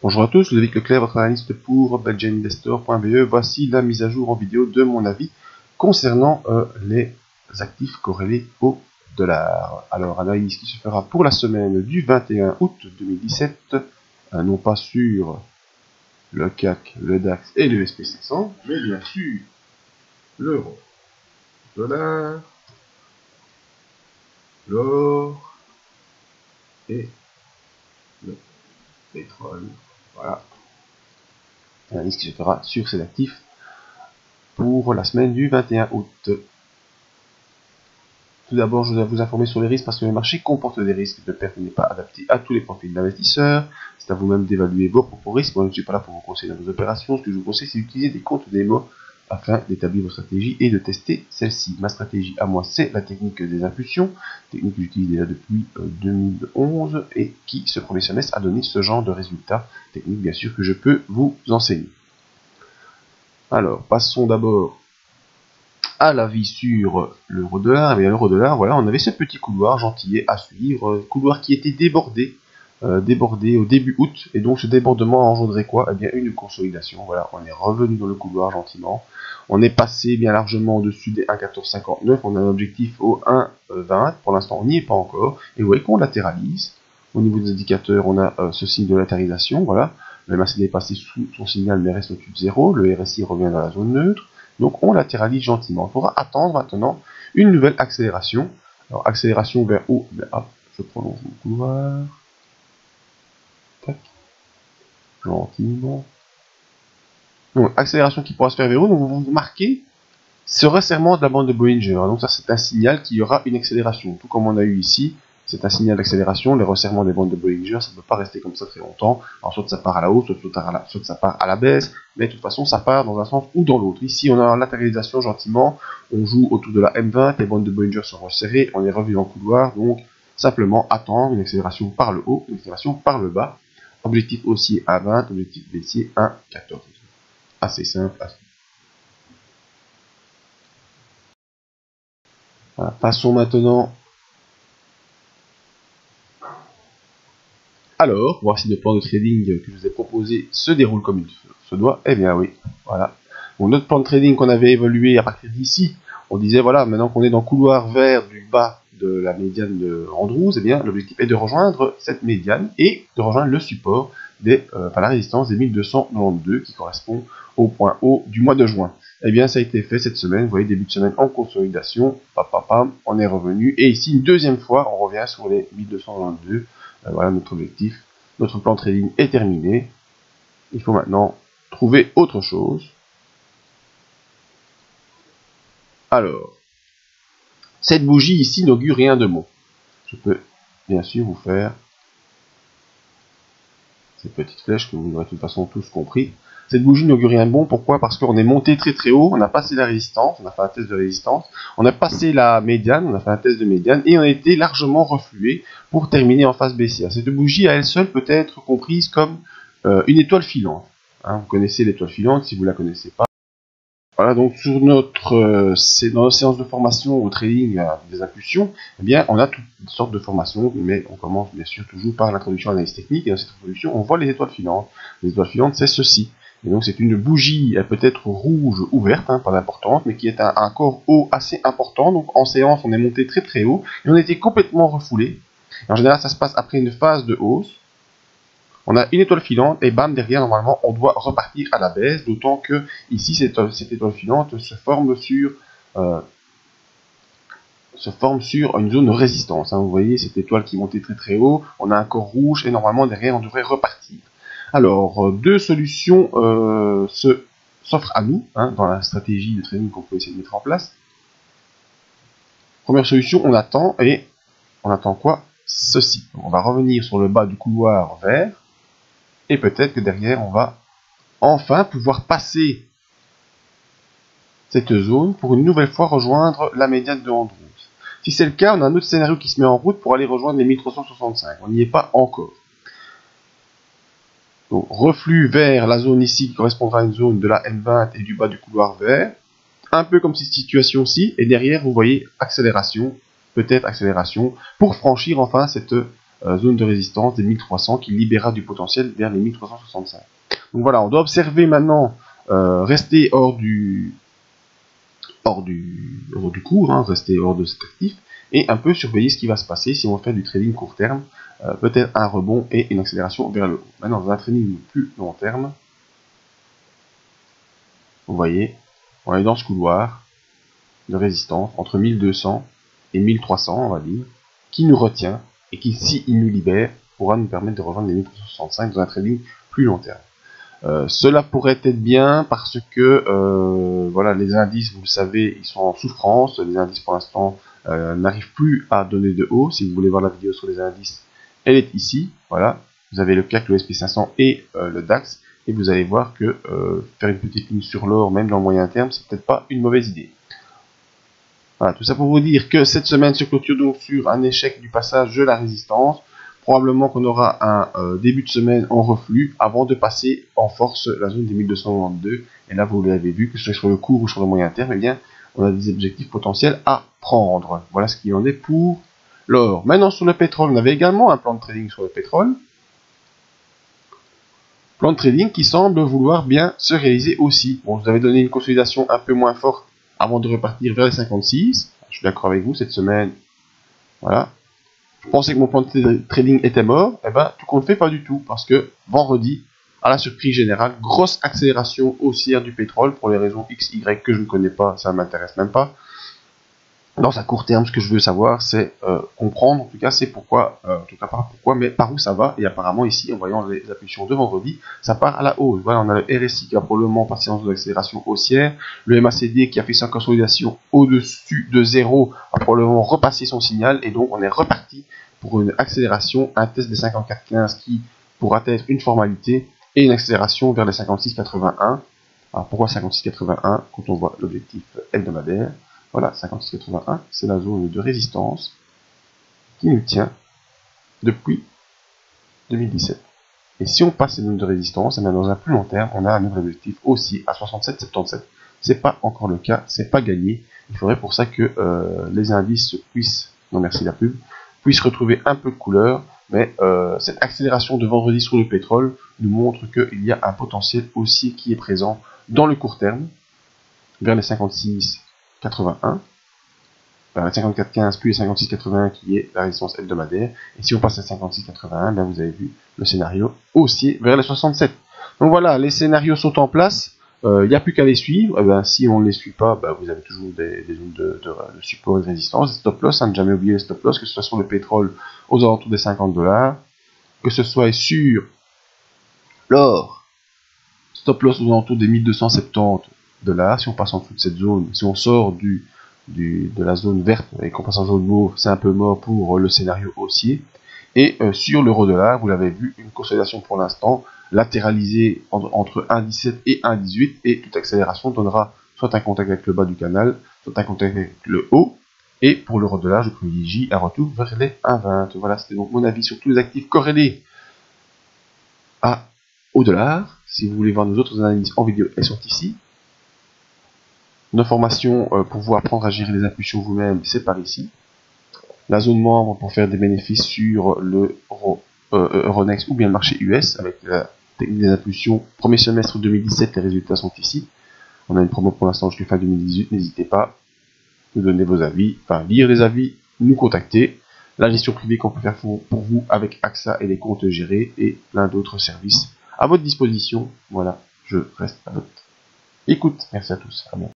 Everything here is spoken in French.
Bonjour à tous, Ludovic Leclerc, votre analyste pour belgianinvestor.be. Voici la mise à jour en vidéo de mon avis concernant les actifs corrélés au dollar. Alors, analyse qui se fera pour la semaine du 21 août 2017, non pas sur le CAC, le DAX et le SP500, mais bien sûr l'euro, le dollar, l'or et le pétrole. Voilà. Analyse qui se fera sur ces actifs pour la semaine du 21 août. Tout d'abord, je dois vous informer sur les risques parce que le marché comporte des risques de perte n'est pas adapté à tous les profils d'investisseurs. C'est à vous-même d'évaluer vos propres risques. Moi, je ne suis pas là pour vous conseiller dans vos opérations. Ce que je vous conseille, c'est d'utiliser des comptes démo afin d'établir vos stratégies et de tester celle-ci. Ma stratégie à moi, c'est la technique des impulsions, technique que j'utilise déjà depuis 2011 et qui, ce premier semestre, a donné ce genre de résultats. Technique, bien sûr, que je peux vous enseigner. Alors, passons d'abord à l'avis sur l'euro-dollar. Et bien l'euro-dollar, voilà, on avait ce petit couloir gentillet à suivre, couloir qui était débordé au début août, et donc ce débordement engendrait quoi? Eh bien une consolidation. Voilà, on est revenu dans le couloir gentiment, on est passé bien largement au-dessus des 1,1459, on a un objectif au 1,20, pour l'instant on n'y est pas encore, et vous voyez qu'on latéralise. Au niveau des indicateurs, on a ce signe de latéralisation, voilà, le MACD est passé sous son signal mais reste au-dessus de 0, le RSI revient dans la zone neutre. Donc on latéralise gentiment. Il faudra attendre maintenant une nouvelle accélération. Alors accélération vers où? Hop, je prolonge mon couloir. Tac. Gentiment. Donc accélération qui pourra se faire vers où? Donc vous marquez ce resserrement de la bande de Bollinger. Donc ça c'est un signal qu'il y aura une accélération. Tout comme on a eu ici. C'est un signal d'accélération, les resserrements des bandes de Bollinger, ça ne peut pas rester comme ça très longtemps. Alors soit ça part à la hausse, soit ça part à la baisse, mais de toute façon ça part dans un sens ou dans l'autre. Ici on a la latéralisation gentiment, on joue autour de la M20, les bandes de Bollinger sont resserrées, on est revenu en couloir, donc simplement attendre une accélération par le haut, une accélération par le bas. Objectif haussier à 20, objectif baissier à 14. Assez simple. Voilà. Passons maintenant. Alors, voir si le plan de trading que je vous ai proposé se déroule comme il se doit. Eh bien oui, voilà. Donc notre plan de trading qu'on avait évolué à partir d'ici, on disait voilà, maintenant qu'on est dans le couloir vert du bas de la médiane de Andrews, eh bien l'objectif est de rejoindre cette médiane et de rejoindre le support la résistance des 1292 qui correspond au point haut du mois de juin. Eh bien ça a été fait cette semaine, vous voyez début de semaine en consolidation, on est revenu et ici une deuxième fois on revient sur les 1292. Voilà notre objectif, notre plan de trading est terminé. Il faut maintenant trouver autre chose. Alors, cette bougie ici n'augure rien de bon. Je peux bien sûr vous faire cette petite flèche que vous aurez de toute façon tous compris. Cette bougie n'augure rien de bon, pourquoi? Parce qu'on est monté très très haut, on a passé la résistance, on a fait un test de résistance, on a passé la médiane, on a fait un test de médiane, et on a été largement reflué pour terminer en phase baissière. Cette bougie à elle seule peut être comprise comme une étoile filante. Hein, vous connaissez l'étoile filante, si vous ne la connaissez pas. Voilà, donc sur notre séance de formation au trading des impulsions, eh bien, on a toutes sortes de formations, mais on commence bien sûr toujours par l'introduction à l'analyse technique, et dans cette introduction, on voit les étoiles filantes. Les étoiles filantes, c'est ceci. Et donc c'est une bougie, elle peut être rouge ou verte, hein, pas d'importance, mais qui est un corps haut assez important. Donc en séance, on est monté très très haut, et on a été complètement refoulé. En général, ça se passe après une phase de hausse. On a une étoile filante et bam, derrière, normalement, on doit repartir à la baisse, d'autant que ici, cette étoile filante se forme sur une zone de résistance. Hein. Vous voyez, cette étoile qui montait très très haut, on a un corps rouge et normalement, derrière, on devrait repartir. Alors, deux solutions s'offrent à nous, hein, dans la stratégie de trading qu'on peut essayer de mettre en place. Première solution, on attend, et on attend quoi? Ceci. On va revenir sur le bas du couloir vert, et peut-être que derrière, on va enfin pouvoir passer cette zone pour une nouvelle fois rejoindre la médiane de Andrews. Si c'est le cas, on a un autre scénario qui se met en route pour aller rejoindre les 1365. On n'y est pas encore. Donc, reflux vers la zone ici qui correspondra à une zone de la M20 et du bas du couloir vert. Un peu comme cette situation-ci. Et derrière, vous voyez accélération, peut-être accélération, pour franchir enfin cette zone de résistance des 1300 qui libérera du potentiel vers les 1365. Donc voilà, on doit observer maintenant, rester hors du cours, hein, rester hors de cet actif, et un peu surveiller ce qui va se passer si on fait du trading court terme, peut-être un rebond et une accélération vers le haut. Maintenant, dans un trading plus long terme, vous voyez, on est dans ce couloir de résistance entre 1200 et 1300, on va dire, qui nous retient et qui, s'il nous libère, pourra nous permettre de rejoindre les 1365 dans un trading plus long terme. Cela pourrait être bien parce que voilà, les indices, vous le savez, ils sont en souffrance. Les indices pour l'instant n'arrivent plus à donner de haut. Si vous voulez voir la vidéo sur les indices, elle est ici. Voilà, vous avez le CAC, le SP500 et le DAX, et vous allez voir que faire une petite ligne sur l'or, même dans le moyen terme, c'est peut-être pas une mauvaise idée. Voilà, tout ça pour vous dire que cette semaine se clôture donc sur un échec du passage de la résistance. Probablement qu'on aura un début de semaine en reflux avant de passer en force la zone des 1292. Et là, vous l'avez vu, que ce soit sur le court ou sur le moyen terme, eh bien, on a des objectifs potentiels à prendre. Voilà ce qu'il en est pour l'or. Maintenant, sur le pétrole, on avait également un plan de trading sur le pétrole. Plan de trading qui semble vouloir bien se réaliser aussi. Bon, je vous avais donné une consolidation un peu moins forte avant de repartir vers les 56. Je suis d'accord avec vous, cette semaine, voilà. Je pensais que mon plan de trading était mort, et ben tout compte fait pas du tout, parce que vendredi, à la surprise générale, grosse accélération haussière du pétrole pour les raisons XY que je ne connais pas, ça ne m'intéresse même pas. Dans un court terme, ce que je veux savoir, c'est comprendre, en tout cas, c'est pourquoi, en tout cas pas pourquoi, mais par où ça va. Et apparemment ici, en voyant les impulsions de vendredi, ça part à la hausse. Voilà, on a le RSI qui a probablement passé en zone d'accélération haussière, le MACD qui a fait sa consolidation au-dessus de 0 a probablement repassé son signal, et donc on est reparti pour une accélération, un test des 54,15 qui pourra être une formalité, et une accélération vers les 56,81. Alors pourquoi 56,81 quand on voit l'objectif hebdomadaire? Voilà, 56,81, c'est la zone de résistance qui nous tient depuis 2017. Et si on passe ces zones de résistance, et bien dans un plus long terme, on a un nouvel objectif aussi à 67,77. C'est pas encore le cas, c'est pas gagné. Il faudrait pour ça que les indices puissent, non merci la pub, puissent retrouver un peu de couleur, mais cette accélération de vendredi sur le pétrole nous montre qu'il y a un potentiel aussi qui est présent dans le court terme, vers les 56,81, vers les 54,15 puis les 56,81 qui est la résistance hebdomadaire, et si on passe à 56,81, ben vous avez vu le scénario haussier vers les 67. Donc voilà, les scénarios sont en place, il n'y a plus qu'à les suivre. Ben, si on ne les suit pas, ben, vous avez toujours des zones de support et de résistance, des stop loss, hein, ne jamais oublier les stop loss, que ce soit sur le pétrole aux alentours des 50 $, que ce soit sur l'or, stop loss aux alentours des 1270 $. Si on passe en dessous de cette zone, si on sort de la zone verte et qu'on passe en zone mauve, c'est un peu mort pour le scénario haussier. Et sur l'euro-dollar, vous l'avez vu, une consolidation pour l'instant latéralisée entre 1,17 et 1,18, et toute accélération donnera soit un contact avec le bas du canal, soit un contact avec le haut. Et pour l'euro-dollar, je privilégie un retour vers les 1,20. Voilà, c'était donc mon avis sur tous les actifs corrélés au dollar. Si vous voulez voir nos autres analyses en vidéo, elles sont ici. Nos formations pour vous apprendre à gérer les impulsions vous-même, c'est par ici. La zone membre pour faire des bénéfices sur le Euronext ou bien le marché US avec la technique des impulsions. Premier semestre 2017, les résultats sont ici. On a une promo pour l'instant jusqu'à fin 2018. N'hésitez pas, nous donner vos avis, enfin lire les avis, nous contacter. La gestion privée qu'on peut faire pour vous avec AXA et les comptes gérés et plein d'autres services à votre disposition. Voilà, je reste à votre écoute. Merci à tous. À bientôt.